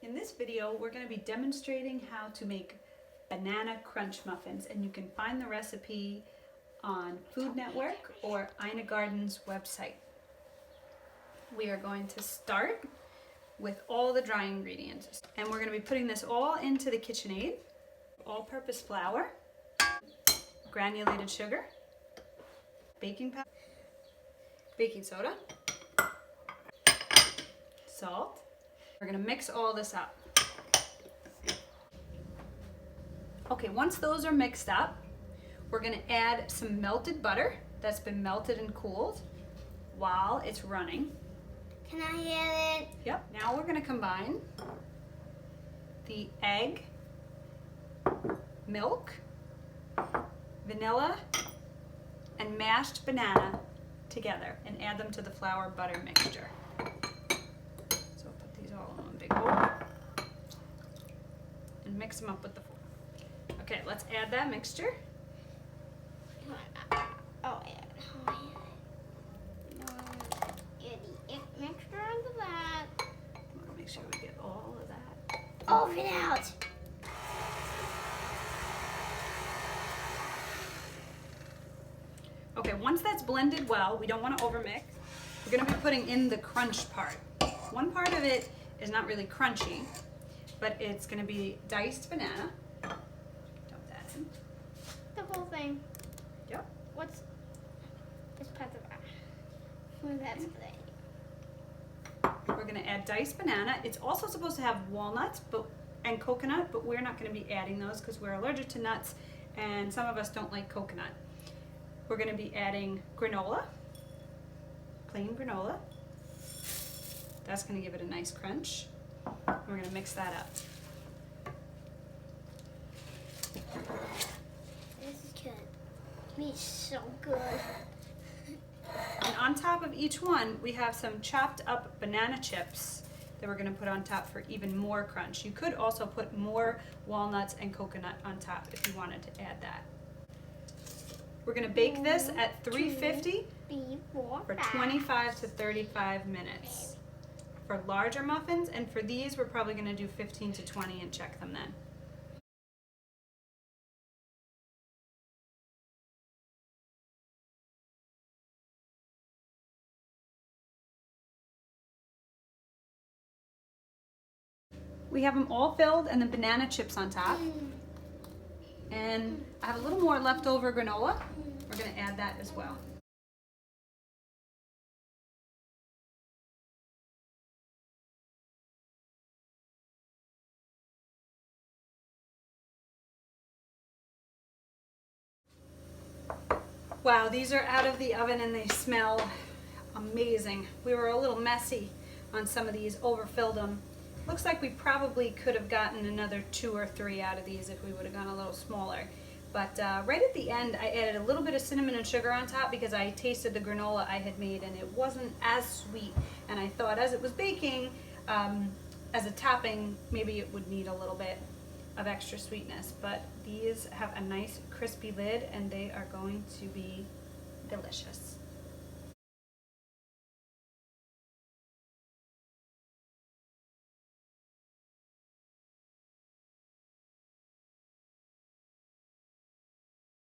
In this video, we're going to be demonstrating how to make banana crunch muffins, and you can find the recipe on Food Network or Ina Garten's website. We are going to start with all the dry ingredients, and we're going to be putting this all into the KitchenAid. All-purpose flour, granulated sugar, baking powder, baking soda, salt. We're going to mix all this up. Okay, once those are mixed up, we're going to add some melted butter that's been melted and cooled while it's running. Can I have it? Yep. Now we're going to combine the egg, milk, vanilla, and mashed banana together and add them to the flour butter mixture. So I'll put these all in one big bowl and mix them up with the fork. Okay, let's add that mixture. Mixture into that. We'll make sure we get all of that. Open it out. Okay, once that's blended well, we don't want to overmix. We're going to be putting in the crunch part. One part of it is not really crunchy, but it's going to be diced banana. Dump that in. The whole thing. Yep. What's part of that? Well, that's good. We're going to add diced banana. It's also supposed to have walnuts and coconut, but we're not going to be adding those because we're allergic to nuts and some of us don't like coconut. We're going to be adding granola, plain granola. That's going to give it a nice crunch. We're going to mix that up. This is good. It's so good. And on top of each one, we have some chopped up banana chips that we're going to put on top for even more crunch. You could also put more walnuts and coconut on top if you wanted to add that. We're going to bake this at 350 for 25 to 35 minutes for larger muffins, and for these we're probably going to do 15 to 20 and check them then. We have them all filled and the banana chips on top. And I have a little more leftover granola. We're going to add that as well. Wow, these are out of the oven and they smell amazing. We were a little messy on some of these, overfilled them. Looks like we probably could have gotten another 2 or 3 out of these if we would have gone a little smaller. But right at the end, I added a little bit of cinnamon and sugar on top because I tasted the granola I had made and it wasn't as sweet. And I thought as it was baking, as a topping, maybe it would need a little bit of extra sweetness. But these have a nice crispy lid and they are going to be delicious.